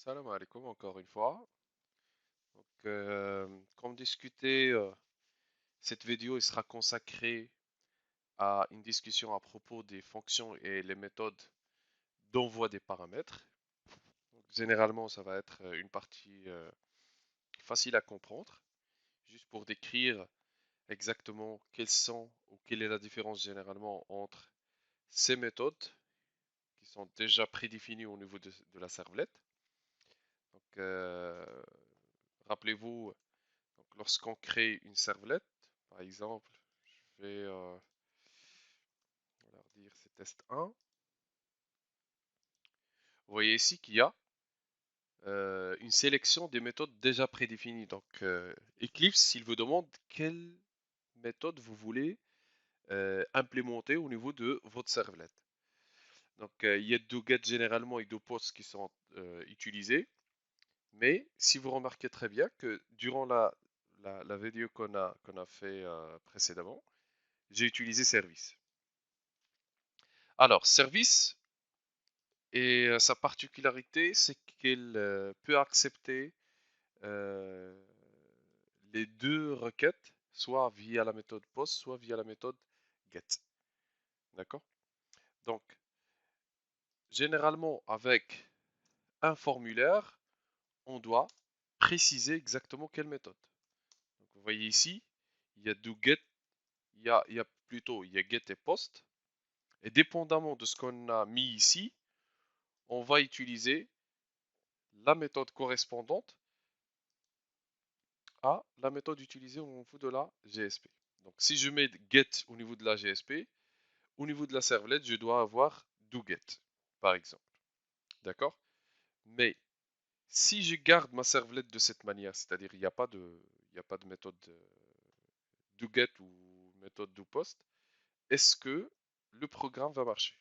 Salam alaikum encore une fois. Comme discuté, cette vidéo il sera consacrée à une discussion à propos des fonctions et les méthodes d'envoi des paramètres. Donc, généralement, ça va être une partie facile à comprendre, juste pour décrire exactement quelles sont ou quelle est la différence généralement entre ces méthodes qui sont déjà prédéfinies au niveau de la servlette. Donc, rappelez-vous. Donc, lorsqu'on crée une servlette, par exemple, je vais leur dire c'est test 1. Vous voyez ici qu'il y a une sélection des méthodes déjà prédéfinies. Donc, Eclipse, il vous demande quelle méthode vous voulez implémenter au niveau de votre servlette. Donc, il y a deux get généralement et deux posts qui sont utilisés. Mais si vous remarquez très bien que durant la vidéo qu'on a fait précédemment, j'ai utilisé service. Alors, service et sa particularité, c'est qu'elle peut accepter euh, les deux requêtes, soit via la méthode post, soit via la méthode get. D'accord? Donc, généralement, avec un formulaire, on doit préciser exactement quelle méthode. Donc, vous voyez ici, il y a do get, il y a get et post. Et dépendamment de ce qu'on a mis ici, on va utiliser la méthode correspondante à la méthode utilisée au niveau de la GSP. Donc si je mets get au niveau de la GSP, au niveau de la servlette, je dois avoir doGet, par exemple. D'accord? Mais si je garde ma servlette de cette manière, c'est-à-dire il n'y a pas de méthode doGet ou méthode doPost, est-ce que le programme va marcher?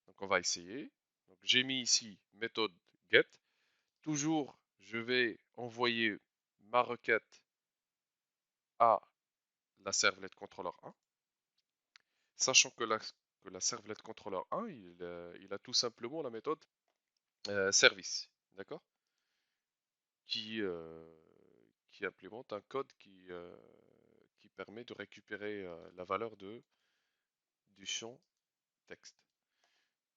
Donc on va essayer. Donc j'ai mis ici méthode get. Toujours, je vais envoyer ma requête à la servlette controller 1, sachant que la servlette controller 1, il a tout simplement la méthode service, d'accord, qui, euh, qui implémente un code qui permet de récupérer la valeur du champ texte.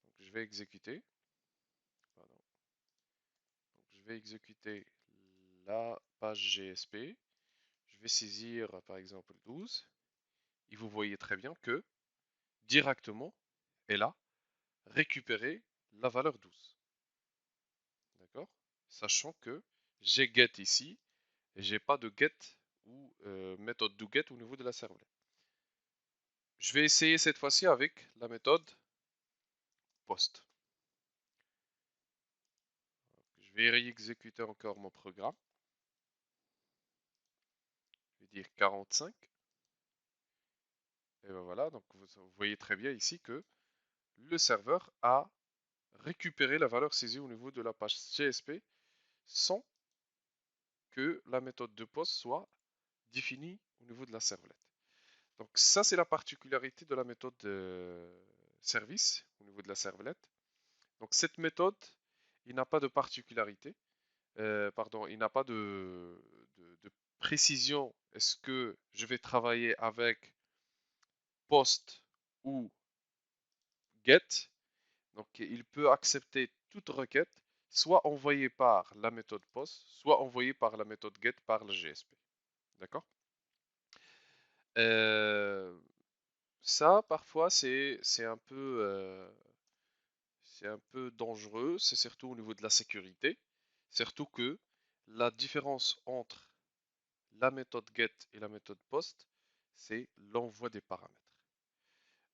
Donc, je vais exécuter, pardon. Donc, je vais exécuter la page GSP. Je vais saisir par exemple 12 et vous voyez très bien que directement, elle a récupéré la valeur 12. D'accord? Sachant que j'ai get ici et j'ai pas de get ou méthode do get au niveau de la servlette. Je vais essayer cette fois-ci avec la méthode post. Je vais réexécuter encore mon programme. Je vais dire 45. Et ben voilà, donc vous voyez très bien ici que le serveur a récupéré la valeur saisie au niveau de la page CSP sans que la méthode de post soit définie au niveau de la servlette. Donc ça, c'est la particularité de la méthode service au niveau de la servlette. Donc cette méthode, il n'a pas de particularité, pardon, il n'a pas de précision. Est-ce que je vais travailler avec post ou get? Donc il peut accepter toute requête, soit envoyée par la méthode post, soit envoyée par la méthode get par le GSP. D'accord? Euh, Ça, parfois, c'est un peu dangereux, c'est surtout au niveau de la sécurité. Surtout que la différence entre la méthode get et la méthode post, c'est l'envoi des paramètres.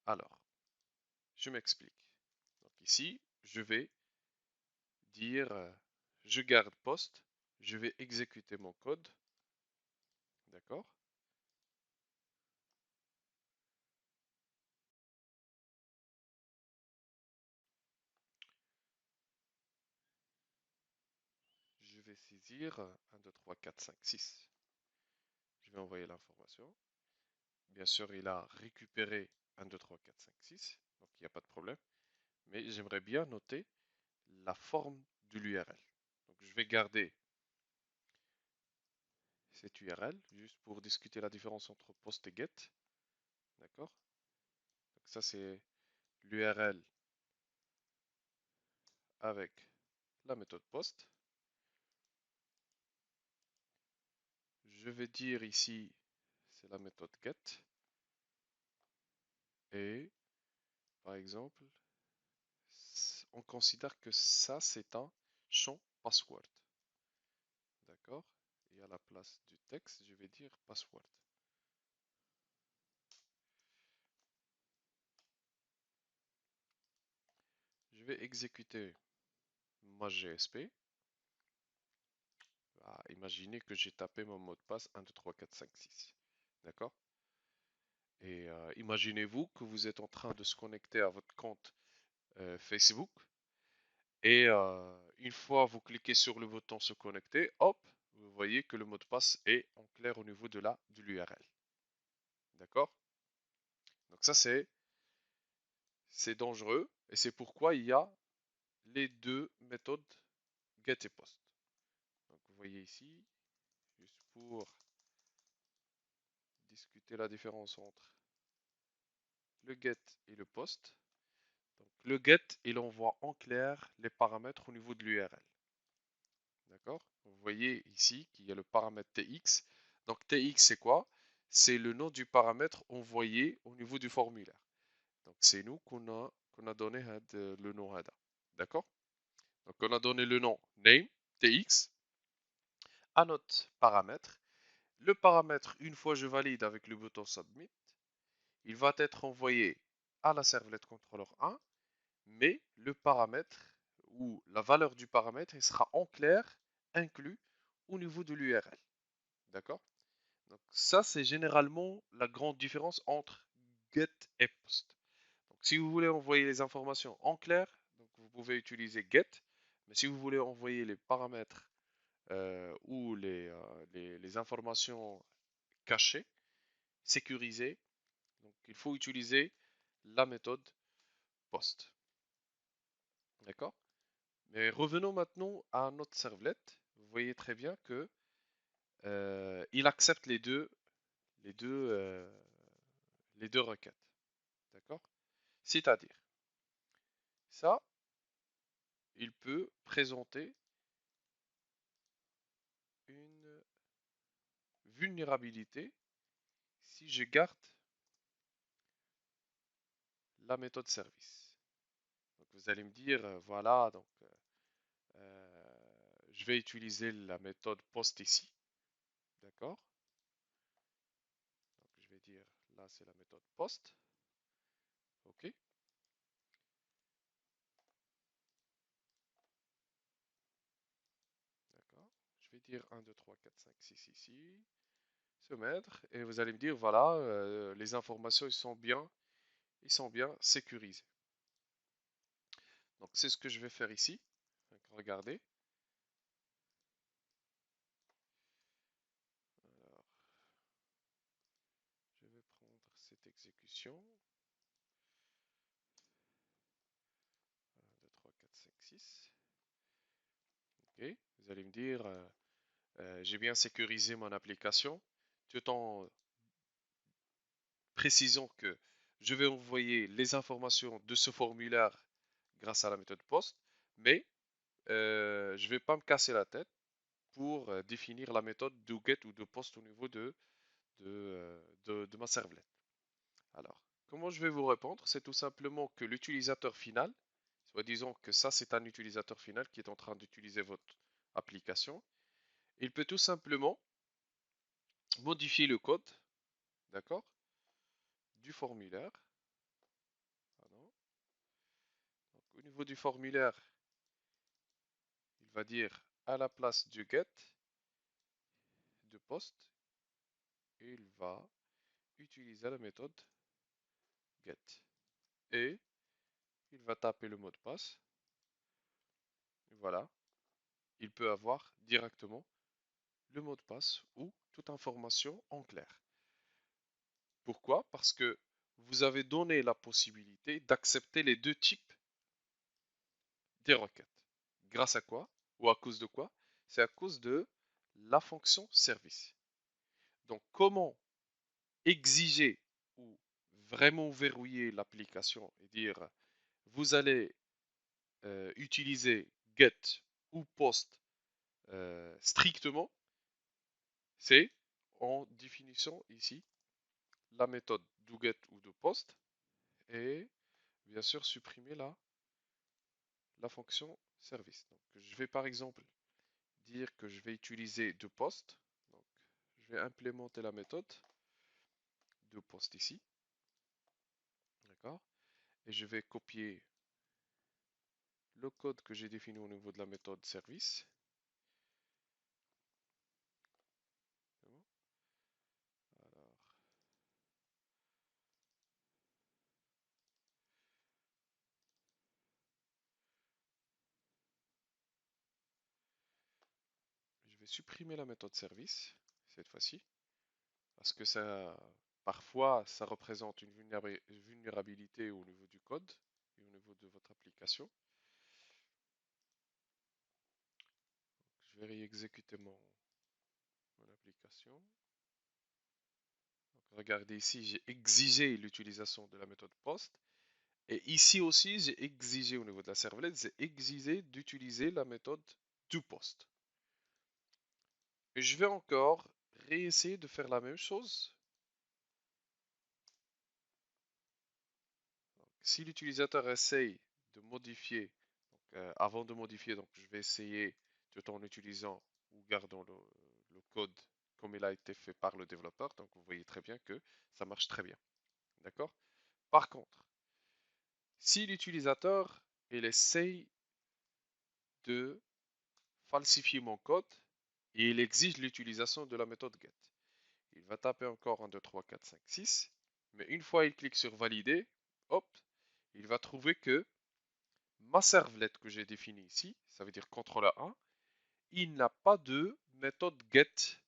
Alors, je m'explique. Donc ici, je vais dire, je garde post, je vais exécuter mon code, d'accord? Je vais saisir 1, 2, 3, 4, 5, 6. Je vais envoyer l'information. Bien sûr, il a récupéré 1, 2, 3, 4, 5, 6, donc il n'y a pas de problème. Mais j'aimerais bien noter la forme de l'URL. je vais garder cette URL juste pour discuter la différence entre post et get. D'accord? Donc ça c'est l'URL avec la méthode post. Je vais dire ici, c'est la méthode get. Et par exemple, on considère que ça c'est un champ password. D'accord? Et à la place du texte, je vais dire password. Je vais exécuter ma GSP. Ah, imaginez que j'ai tapé mon mot de passe 1, 2, 3, 4, 5, 6. D'accord? Et imaginez-vous que vous êtes en train de se connecter à votre compte Facebook. Et une fois vous cliquez sur le bouton se connecter, hop, vous voyez que le mot de passe est en clair au niveau de l'URL. D'accord? Donc ça c'est dangereux et c'est pourquoi il y a les deux méthodes get et post. Donc vous voyez ici, juste pour discuter la différence entre le get et le post. Donc le get, il envoie en clair les paramètres au niveau de l'URL. D'accord? Vous voyez ici qu'il y a le paramètre TX. Donc TX, c'est quoi? C'est le nom du paramètre envoyé au niveau du formulaire. Donc c'est nous qu'on a donné le nom header. D'accord? Donc on a donné le nom name, TX, à notre paramètre. Le paramètre, une fois je valide avec le bouton submit, il va être envoyé à la servlette controller 1, mais le paramètre ou la valeur du paramètre il sera en clair inclus au niveau de l'URL. D'accord? Donc ça, c'est généralement la grande différence entre get et post. Donc si vous voulez envoyer les informations en clair, donc vous pouvez utiliser get, mais si vous voulez envoyer les paramètres ou les informations cachées, sécurisées, donc il faut utiliser la méthode post. D'accord? Mais revenons maintenant à notre servlette. Vous voyez très bien que il accepte les deux, euh, les deux requêtes. D'accord? C'est-à-dire, ça, il peut présenter une vulnérabilité si je garde la méthode service. Donc vous allez me dire, voilà, donc je vais utiliser la méthode post ici. D'accord? Donc je vais dire, là c'est la méthode post. OK? D'accord? Je vais dire 1, 2, 3, 4, 5, 6 ici. Se mettre. Et vous allez me dire, voilà, les informations ils sont bien sécurisées. Donc c'est ce que je vais faire ici. Donc, regardez. Alors, je vais prendre cette exécution. 1, 2, 3, 4, 5, 6. Ok. Vous allez me dire, j'ai bien sécurisé mon application, tout en précisant que je vais envoyer les informations de ce formulaire grâce à la méthode POST, mais je ne vais pas me casser la tête pour définir la méthode de get ou de post au niveau de ma servlette. Alors, comment je vais vous répondre? C'est tout simplement que l'utilisateur final, soit disons que ça c'est un utilisateur final qui est en train d'utiliser votre application, il peut tout simplement modifier le code, d'accord, du formulaire. Pardon. Donc, au niveau du formulaire, il va dire à la place du get, de post, et il va utiliser la méthode get. Et il va taper le mot de passe. Et voilà, il peut avoir directement le mot de passe ou toute information en clair. Pourquoi? Parce que vous avez donné la possibilité d'accepter les deux types des requêtes. Grâce à quoi? Ou à cause de quoi? C'est à cause de la fonction service. Donc, comment exiger ou vraiment verrouiller l'application et dire vous allez utiliser get ou post strictement, c'est en définissant ici la méthode doGet ou doPost et bien sûr supprimer la fonction service. Donc, je vais par exemple dire que je vais utiliser doPost. Donc, je vais implémenter la méthode doPost ici. D'accord? Et je vais copier le code que j'ai défini au niveau de la méthode service. Alors, je vais supprimer la méthode service cette fois-ci parce que ça, parfois, ça représente une vulnérabilité au niveau du code et au niveau de votre application. Je vais réexécuter mon application. Donc, regardez ici, j'ai exigé l'utilisation de la méthode post. Et ici aussi, j'ai exigé au niveau de la servlette, j'ai exigé d'utiliser la méthode toPost. Et je vais encore réessayer de faire la même chose. Donc, si l'utilisateur essaye de modifier, donc, avant de modifier, donc je vais essayer tout en utilisant ou gardant le code comme il a été fait par le développeur. Donc vous voyez très bien que ça marche très bien. D'accord? Par contre, si l'utilisateur il essaye de falsifier mon code et il exige l'utilisation de la méthode get. Il va taper encore 1, 2, 3, 4, 5, 6. Mais une fois il clique sur valider, hop, il va trouver que ma servlette que j'ai définie ici, ça veut dire CTRL A, il n'a pas de méthode get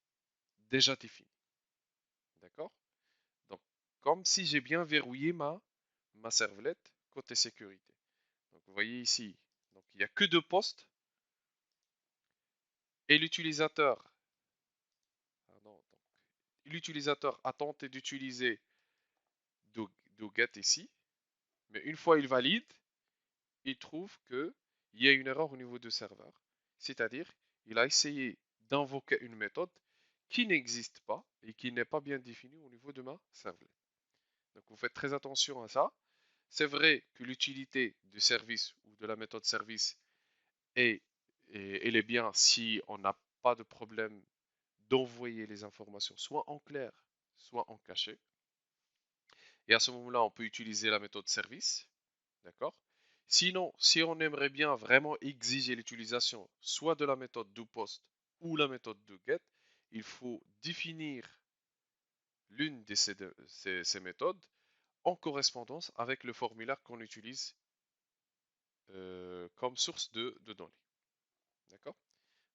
déjà définie. D'accord? Donc, comme si j'ai bien verrouillé ma servlette côté sécurité. Donc, vous voyez ici, donc, il n'y a que deux postes et l'utilisateur a tenté d'utiliser doGet ici, mais une fois il valide, il trouve qu'il y a une erreur au niveau du serveur. C'est-à-dire, il a essayé d'invoquer une méthode qui n'existe pas et qui n'est pas bien définie au niveau de ma servlet. Donc vous faites très attention à ça. C'est vrai que l'utilité du service ou de la méthode service est, elle est bien si on n'a pas de problème d'envoyer les informations soit en clair, soit en caché. Et à ce moment-là, on peut utiliser la méthode service. D'accord? Sinon, si on aimerait bien vraiment exiger l'utilisation soit de la méthode doPost ou la méthode doGet, il faut définir l'une de ces méthodes en correspondance avec le formulaire qu'on utilise comme source de données. D'accord?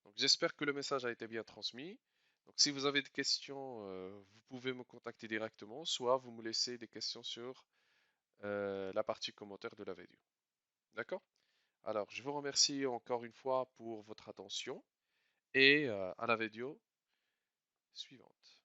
Donc j'espère que le message a été bien transmis. Donc si vous avez des questions, vous pouvez me contacter directement, soit vous me laissez des questions sur la partie commentaire de la vidéo. D'accord? Alors, je vous remercie encore une fois pour votre attention et à la vidéo suivante.